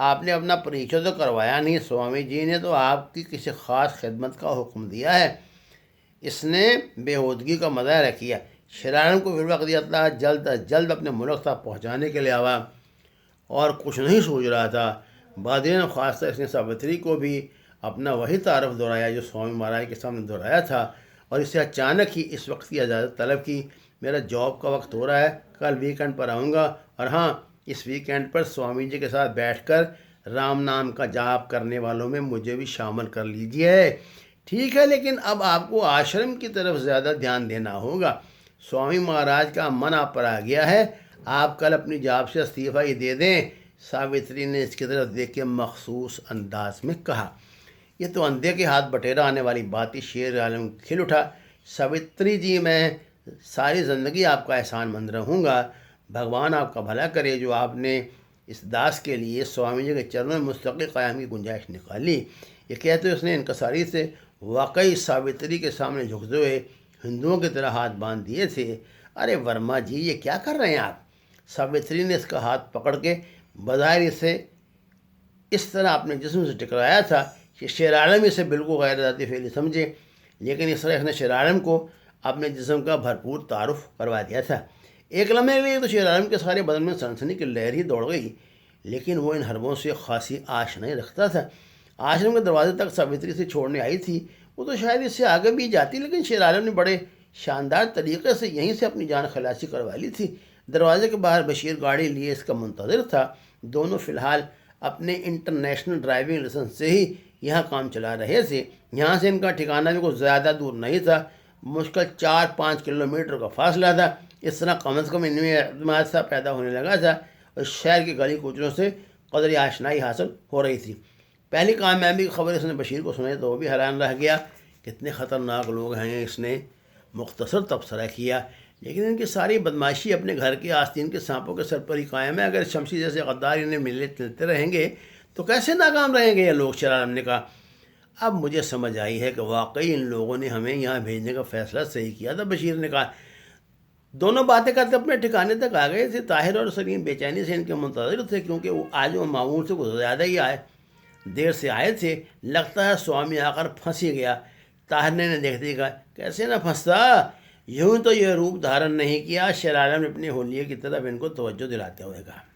آپ نے اپنا پریچے تو کروایا نہیں، سوامی جی نے تو آپ کی کسی خاص خدمت کا حکم دیا ہے۔ اس نے بےہودگی کا مظاہرہ کیا۔ شیر عالم کو پھر وقت اطلاع جلد از جلد اپنے ملک تک پہنچانے کے لیے آوا اور کچھ نہیں سوچ رہا تھا۔ بادرین خاصہ اس نے ساوتری کو بھی اپنا وہی تعارف دہرایا جو سوامی مہاراج کے سامنے دہرایا تھا، اور اسے اچانک ہی اس وقت کی اجازت طلب کی۔ میرا جاب کا وقت ہو رہا ہے، کل ویکینڈ پر آؤں گا، اور ہاں، اس ویکینڈ پر سوامی جی کے ساتھ بیٹھ کر رام نام کا جاپ کرنے والوں میں مجھے بھی شامل کر لیجیے۔ ٹھیک ہے، لیکن اب آپ کو آشرم کی طرف زیادہ دھیان دینا ہوگا۔ سوامی مہاراج کا من آپ پر آ گیا ہے، آپ کل اپنی جاب سے استعفیٰ ہی دے دیں۔ ساوتری نے اس کی طرف دیکھ کے مخصوص انداز میں کہا۔ یہ تو اندھے کے ہاتھ بٹیرا آنے والی بات تھی۔ شیر عالم کھل اٹھا۔ ساوتری جی، میں ساری زندگی آپ کا احسان مند رہوں گا۔ بھگوان آپ کا بھلا کرے جو آپ نے اس داس کے لیے سوامی جی کے چرنوں میں مستقل قیام کی گنجائش نکالی۔ یہ کہتے اس نے انکساری سے واقعی ساوتری کے سامنے جھکتے ہوئے ہندوؤں کی طرح ہاتھ باندھ دیے تھے۔ ارے ورما جی، یہ کیا کر رہے ہیں آپ؟ ساوتری نے اس کا ہاتھ پکڑ کے بظاہر اسے اس طرح اپنے جسم سے ٹکرایا تھا کہ شیر عالم اسے بالکل غیر ذاتی فعل سمجھے، لیکن اس طرح اس نے شیر عالم کو اپنے جسم کا بھرپور تعارف کروا دیا تھا۔ ایک لمحے کے لیے تو شیر عالم کے سارے بدن میں سنسنی کی لہر ہی دوڑ گئی، لیکن وہ ان حربوں سے خاصی آش نہیں رکھتا تھا۔ آشرم کے دروازے تک ساوتری سے چھوڑنے آئی تھی، وہ تو شاید اس سے آگے بھی جاتی، لیکن شیر عالم نے بڑے شاندار طریقے سے یہیں سے اپنی جان خلاصی کروا لی تھی۔ دروازے کے باہر بشیر گاڑی لیے اس کا منتظر تھا۔ دونوں فی الحال اپنے انٹرنیشنل ڈرائیونگ لائسنس سے ہی یہاں کام چلا رہے تھے۔ یہاں سے ان کا ٹھکانہ بھی کچھ زیادہ دور نہیں تھا، مشکل 4-5 کلومیٹر کا فاصلہ تھا۔ اس طرح کم از کم ان میں اعتماد سا پیدا ہونے لگا تھا، اور شہر کی گلی کوچوں سے قدر آشنائی حاصل ہو رہی تھی۔ پہلی کامیابی کی خبر اس نے بشیر کو سنائی تو وہ بھی حیران رہ گیا۔ کتنے خطرناک لوگ ہیں، اس نے مختصر تبصرہ کیا، لیکن ان کی ساری بدماشی اپنے گھر کے آستین کے سانپوں کے سر پر ہی قائم ہے۔ اگر شمسی جیسے غدار انہیں ملے چلتے رہیں گے تو کیسے ناکام رہیں گے یہ لوگ؟ شیر عالم نے کہا۔ اب مجھے سمجھ آئی ہے کہ واقعی ان لوگوں نے ہمیں یہاں بھیجنے کا فیصلہ صحیح کیا تھا، بشیر نے کہا۔ دونوں باتیں کرتے اپنے ٹھکانے تک آ گئے تھے۔ طاہر اور سلیم بے چینی سے ان کے منتظر تھے، کیونکہ وہ آج وہ معمول سے کچھ زیادہ ہی دیر سے آئے تھے۔ لگتا ہے سوامی آ کر پھنس ہی گیا، طاہر نے دیکھتے ہی کہا۔ کیسے نہ پھنستا، یوں تو یہ روپ دھارن نہیں کیا، شیر عالم نے اپنے حلیے کی طرف ان کو توجہ دلاتے ہوئے کہا۔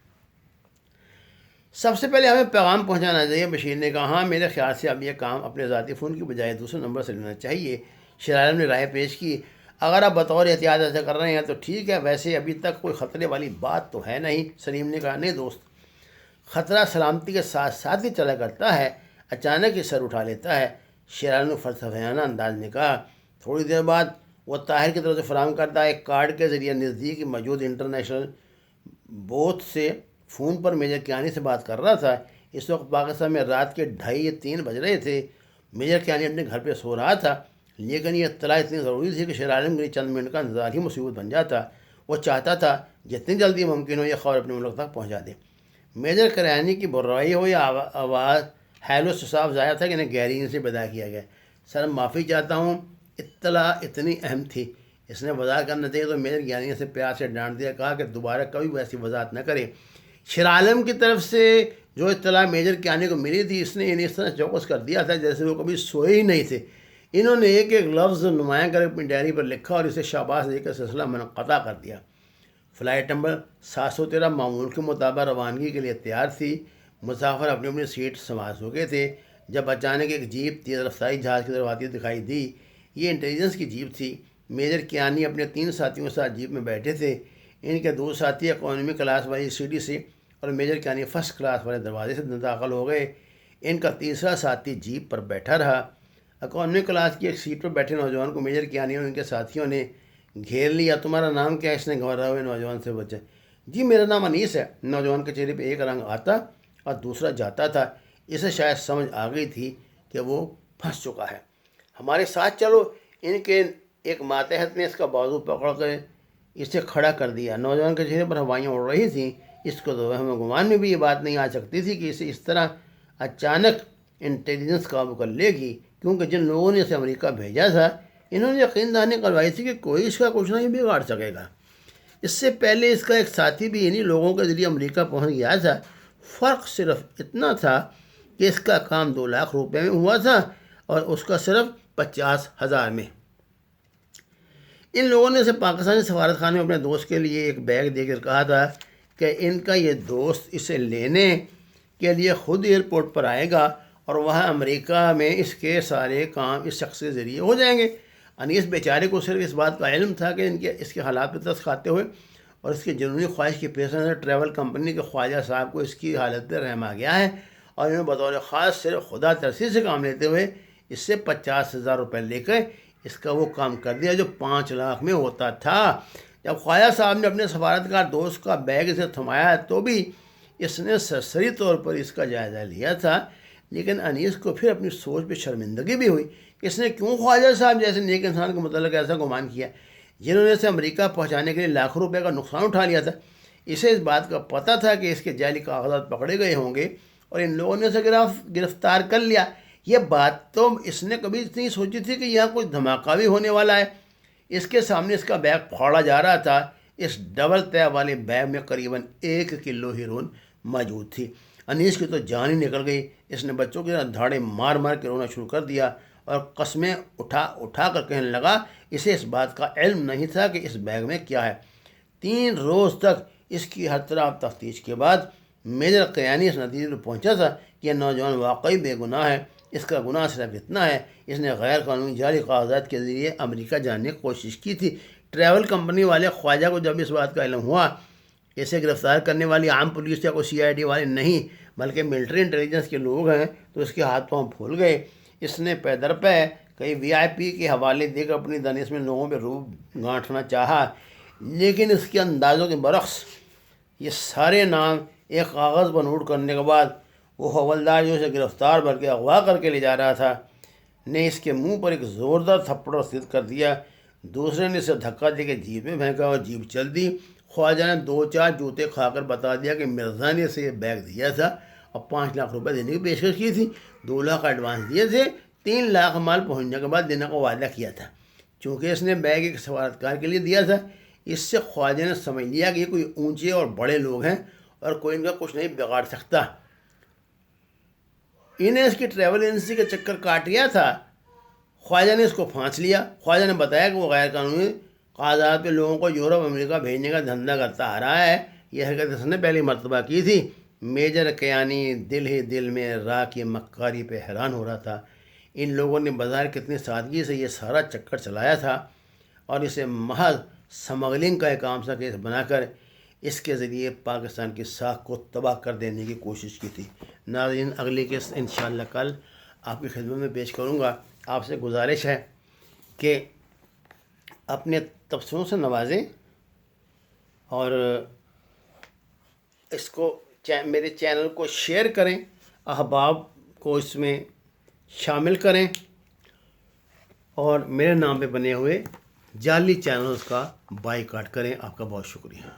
سب سے پہلے ہمیں پیغام پہنچانا چاہیے، بشیر نے کہا۔ ہاں، میرے خیال سے اب یہ کام اپنے ذاتی فون کی بجائے دوسرے نمبر سے لینا چاہیے، شیر عالم نے رائے پیش کی۔ اگر آپ بطور احتیاط ایسا کر رہے ہیں تو ٹھیک ہے، ویسے ابھی تک کوئی خطرے والی بات تو ہے نہیں، سلیم نے کہا۔ نہیں دوست، خطرہ سلامتی کے ساتھ ساتھ ہی چلا کرتا ہے، اچانک ہی سر اٹھا لیتا ہے، شیر عالم نے فلسفیانہ انداز میں کہا۔ تھوڑی دیر بعد وہ طاہر کی طرف سے فراہم کردہ ایک کارڈ کے ذریعے نزدیک موجود انٹرنیشنل بوتھ سے فون پر میجر کیانی سے بات کر رہا تھا۔ اس وقت پاکستان میں رات کے 2:30-3 بج رہے تھے۔ میجر کیانی اپنے گھر پہ سو رہا تھا، لیکن یہ اطلاع اتنی ضروری تھی کہ شیر عالم کے لیے چند منٹ کا انتظار ہی مصیبت بن جاتا۔ وہ چاہتا تھا جتنی جلدی ممکن ہو یہ خبر اپنے ملک تک پہنچا دے۔ میجر کیانی کی بررائی ہو یا آواز ہیلو سے صاف ظاہر تھا کہ انہیں گہری سے پیدا کیا گیا۔ سر، معافی چاہتا ہوں، اطلاع اتنی اہم تھی، اس نے وضاحت کرنا چاہیے تو میجر کیانی نے پیار سے ڈانٹ دیا، کہا کہ دوبارہ کبھی بھی ایسی وضاحت نہ کرے۔ شیر عالم کی طرف سے جو اطلاع میجر کیانی کو ملی تھی، اس نے انہیں اس طرح چوکس کر دیا تھا جیسے وہ کبھی سوئے ہی نہیں تھے۔ انہوں نے ایک ایک لفظ نمایاں کر اپنی ڈائری پر لکھا اور اسے شاباش دے کر سلسلہ منقطع کر دیا۔ فلائٹ نمبر 713 معمول کے مطابق روانگی کے لیے تیار تھی۔ مسافر اپنی اپنی سیٹ سنبھال چکے تھے جب اچانک ایک جیپ تیز رفتاری جہاز کی طرف آتی دکھائی دی۔ یہ انٹیلیجنس کی جیپ تھی۔ میجر کیانی اپنے 3 ساتھیوں کے ساتھ جیپ میں بیٹھے تھے۔ ان کے 2 ساتھی اکانومی کلاس والی سیڑھی سے اور میجر کیانی فرسٹ کلاس والے دروازے سے داخل ہو گئے۔ ان کا تیسرا ساتھی جیپ پر بیٹھا رہا۔ اکانومی کلاس کی ایک سیٹ پر بیٹھے نوجوان کو میجر کیانی اور ان کے ساتھیوں نے گھیر لیا۔ تمہارا نام کیا ہے؟ اس نے گھبرا ہوئے نوجوان سے پوچھا۔ جی، میرا نام انیس ہے۔ نوجوان کے چہرے پہ ایک رنگ آتا اور دوسرا جاتا تھا۔ اسے شاید سمجھ آ گئی تھی کہ وہ پھنس چکا ہے۔ ہمارے ساتھ چلو۔ ان کے ایک ماتحت نے اس کا بازو پکڑ کر اسے کھڑا کر دیا۔ نوجوان کے چہرے پر ہوائیاں اڑ رہی تھیں۔ اس کو تو ہمیں گمان میں بھی یہ بات نہیں آ سکتی تھی کہ اسے اس طرح اچانک انٹیلیجنس قابو کر لے گی، کیونکہ جن لوگوں نے اسے امریکہ بھیجا تھا انہوں نے یقین دہانی کروائی تھی کہ کوئی اس کا کچھ نہیں بگاڑ سکے گا۔ اس سے پہلے اس کا ایک ساتھی بھی انہی لوگوں کے ذریعے امریکہ پہنچ گیا تھا۔ فرق صرف اتنا تھا کہ اس کا کام 2 لاکھ روپے میں ہوا تھا اور اس کا صرف 50,000 میں۔ ان لوگوں نے اسے پاکستانی سفارت خانے میں اپنے دوست کے لیے ایک بیگ دے کر کہا تھا کہ ان کا یہ دوست اسے لینے کے لیے خود ایئرپورٹ پر آئے گا اور وہاں امریکہ میں اس کے سارے کام اس شخص کے ذریعے ہو جائیں گے۔ انیس بیچارے کو صرف اس بات کا علم تھا کہ اس کے حالات پہ ترس کھاتے ہوئے اور اس کی جنونی خواہش کی پیش نظر ٹریول کمپنی کے خواجہ صاحب کو اس کی حالت پہ رحم آ گیا ہے اور انہوں نے بطور خاص صرف خدا ترسی سے کام لیتے ہوئے اس سے 50,000 روپے لے کر اس کا وہ کام کر دیا جو 5 لاکھ میں ہوتا تھا۔ جب خواجہ صاحب نے اپنے سفارتکار دوست کا بیگ اسے تھمایا تو بھی اس نے سرسری طور پر اس کا جائزہ لیا تھا، لیکن انیس کو پھر اپنی سوچ پہ شرمندگی بھی ہوئی کہ اس نے کیوں خواجہ صاحب جیسے نیک انسان کے متعلق ایسا گمان کیا جنہوں نے اسے امریکہ پہنچانے کے لیے لاکھوں روپے کا نقصان اٹھا لیا تھا۔ اسے اس بات کا پتہ تھا کہ اس کے جعلی کاغذات پکڑے گئے ہوں گے اور ان لوگوں نے اسے گرفتار کر لیا۔ یہ بات تو اس نے کبھی نہیں سوچی تھی کہ یہاں کوئی دھماکہ بھی ہونے والا ہے۔ اس کے سامنے اس کا بیگ پھاڑا جا رہا تھا۔ اس ڈبل طے والے بیگ میں قریباً 1 کلو ہیروئن موجود تھی۔ انیس کی تو جان ہی نکل گئی۔ اس نے بچوں کے ساتھ دھاڑے مار مار کے رونا شروع کر دیا اور قسمیں اٹھا کر کہنے لگا اسے اس بات کا علم نہیں تھا کہ اس بیگ میں کیا ہے۔ 3 روز تک اس کی ہر طرف تفتیش کے بعد میجر قیانی اس نتیجے پر پہنچا تھا کہ یہ نوجوان واقعی بے گناہ ہے۔ اس کا گناہ صرف اتنا ہے اس نے غیر قانونی جعلی کاغذات کے ذریعے امریکہ جانے کی کوشش کی تھی۔ ٹریول کمپنی والے خواجہ کو جب اس بات کا علم ہوا اسے گرفتار کرنے والی عام پولیس یا کوئی CID والے نہیں بلکہ ملٹری انٹیلیجنس کے لوگ ہیں تو اس کے ہاتھ پاؤں پھول گئے۔ اس نے پے در پے کئی VIP کے حوالے دے کر اپنی دانش میں لوگوں پہ روب گانٹھنا چاہا، لیکن اس کے اندازوں کے برعکس یہ سارے نام ایک کاغذ پر نوٹ کرنے کے بعد وہ حوالدار جو اسے گرفتار بلکہ اغوا کر کے لے جا رہا تھا نے اس کے منہ پر ایک زوردار تھپڑ رسید کر دیا۔ دوسرے نے اسے دھکا دے کے جیپ میں پھینکا اور جیپ چل دی۔ خواجہ نے 2-4 جوتے کھا کر بتا دیا کہ مرزا نے اسے یہ بیگ دیا تھا اور 5 لاکھ روپے دینے کی پیشکش کی تھی۔ 2 لاکھ ایڈوانس دیے تھے، 3 لاکھ مال پہنچنے کے بعد دینے کا وعدہ کیا تھا۔ چونکہ اس نے بیگ ایک سفارتکار کے لیے دیا تھا اس سے خواجہ نے سمجھ لیا کہ یہ کوئی اونچے اور بڑے لوگ ہیں اور کوئی ان کا کچھ نہیں بگاڑ سکتا۔ انہیں اس کی ٹریول ایجنسی کا چکر کاٹ گیا تھا۔ خواجہ نے اس کو پھانس لیا۔ خواجہ نے بتایا کہ وہ غیر قانونی کاغذات پہ لوگوں کو یورپ امریکہ بھیجنے کا دھندا کرتا آ رہا ہے۔ یہ حرکت اس نے پہلی مرتبہ کی تھی۔ میجر قیانی دل ہی دل میں راہ کی مکاری پہ حیران ہو رہا تھا۔ ان لوگوں نے بظاہر کتنی سادگی سے یہ سارا چکر چلایا تھا اور اسے محض سمگلنگ کا ایک عام سا کیس بنا کر اس کے ذریعے پاکستان کی ساکھ کو تباہ کر دینے کی کوشش کی تھی۔ ناظرین، اگلی کیس انشاءاللہ کل آپ کی خدمت میں پیش کروں گا۔ آپ سے گزارش ہے کہ اپنے تبصروں سے نوازیں اور اس کو میرے چینل کو شیئر کریں، احباب کو اس میں شامل کریں اور میرے نام پہ بنے ہوئے جعلی چینلز کا بائیکاٹ کریں۔ آپ کا بہت شکریہ۔